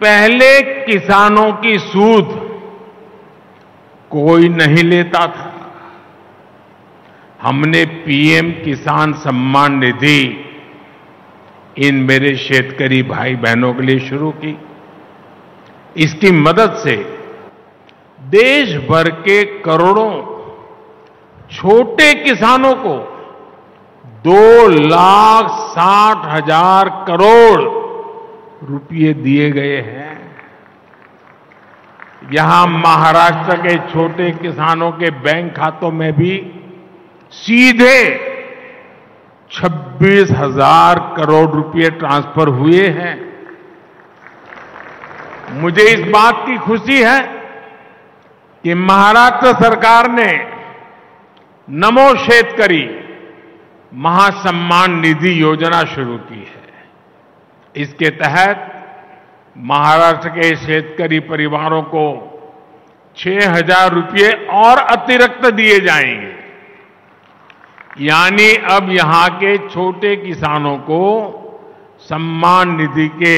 पहले किसानों की सूद कोई नहीं लेता था। हमने पीएम किसान सम्मान निधि इन मेरे शेतकरी भाई बहनों के लिए शुरू की। इसकी मदद से देश भर के करोड़ों छोटे किसानों को 2,60,000 करोड़ रुपए दिए गए हैं। यहां महाराष्ट्र के छोटे किसानों के बैंक खातों में भी सीधे 26,000 करोड़ रुपए ट्रांसफर हुए हैं। मुझे इस बात की खुशी है कि महाराष्ट्र सरकार ने नमो शेतकरी महासम्मान निधि योजना शुरू की है। इसके तहत महाराष्ट्र के शेतकरी परिवारों को 6,000 रुपए और अतिरिक्त दिए जाएंगे। यानी अब यहां के छोटे किसानों को सम्मान निधि के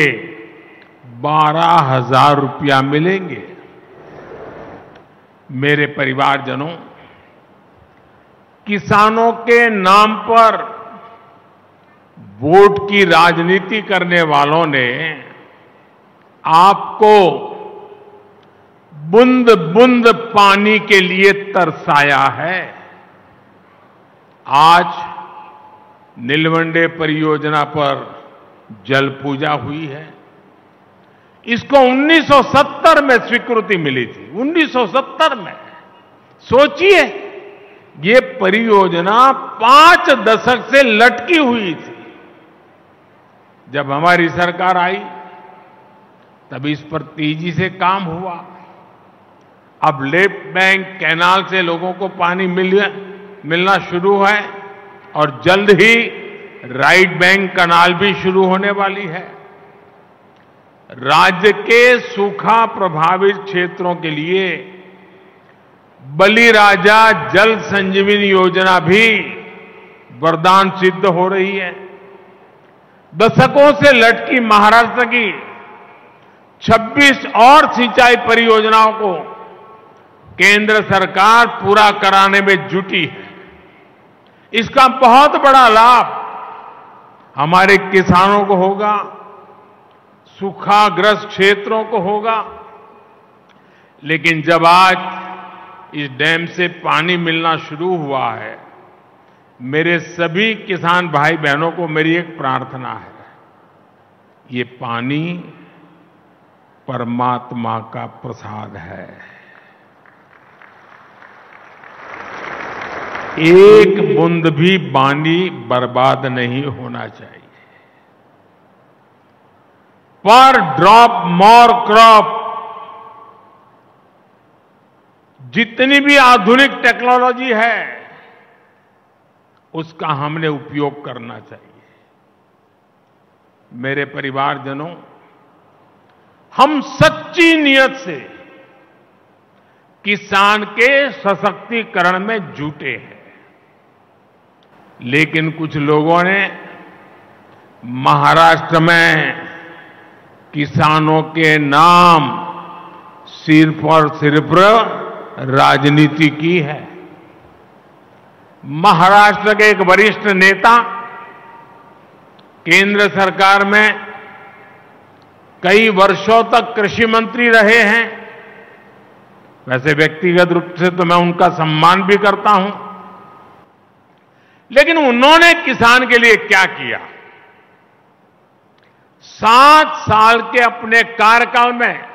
12,000 रुपया मिलेंगे। मेरे परिवारजनों, किसानों के नाम पर वोट की राजनीति करने वालों ने आपको बूंद बूंद पानी के लिए तरसाया है। आज नीलवंडे परियोजना पर जल पूजा हुई है। इसको 1970 में स्वीकृति मिली थी। 1970 में। सोचिए, ये परियोजना 5 दशक से लटकी हुई थी। जब हमारी सरकार आई तब इस पर तेजी से काम हुआ। अब लेफ्ट बैंक कैनाल से लोगों को पानी मिलना शुरू है और जल्द ही राइट बैंक कैनाल भी शुरू होने वाली है। राज्य के सूखा प्रभावित क्षेत्रों के लिए बलिराजा जल संजीवनी योजना भी वरदान सिद्ध हो रही है। दशकों से लटकी महाराष्ट्र की 26 और सिंचाई परियोजनाओं को केंद्र सरकार पूरा कराने में जुटी है। इसका बहुत बड़ा लाभ हमारे किसानों को होगा, सूखाग्रस्त क्षेत्रों को होगा। लेकिन जब आज इस डैम से पानी मिलना शुरू हुआ है, मेरे सभी किसान भाई बहनों को मेरी एक प्रार्थना है। ये पानी परमात्मा का प्रसाद है। एक बूंद भी पानी बर्बाद नहीं होना चाहिए। पर ड्रॉप मोर क्रॉप, जितनी भी आधुनिक टेक्नोलॉजी है उसका हमने उपयोग करना चाहिए। मेरे परिवारजनों, हम सच्ची नियत से किसान के सशक्तिकरण में जुटे हैं। लेकिन कुछ लोगों ने महाराष्ट्र में किसानों के नाम सिर्फ और सिर्फ राजनीति की है। महाराष्ट्र के एक वरिष्ठ नेता केंद्र सरकार में कई वर्षों तक कृषि मंत्री रहे हैं। वैसे व्यक्तिगत रूप से तो मैं उनका सम्मान भी करता हूं, लेकिन उन्होंने किसान के लिए क्या किया? 7 साल के अपने कार्यकाल में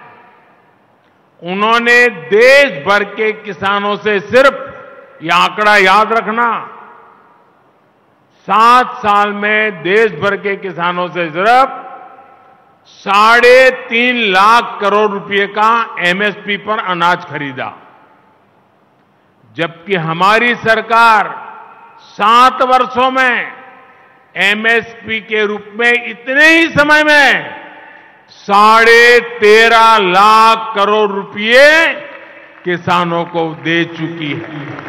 उन्होंने देश भर के किसानों से सिर्फ, यह आंकड़ा याद रखना, 7 साल में देश भर के किसानों से सिर्फ 3.5 लाख करोड़ रुपए का एमएसपी पर अनाज खरीदा। जबकि हमारी सरकार 7 वर्षों में एमएसपी के रूप में इतने ही समय में 13.5 लाख करोड़ रुपए किसानों को दे चुकी है।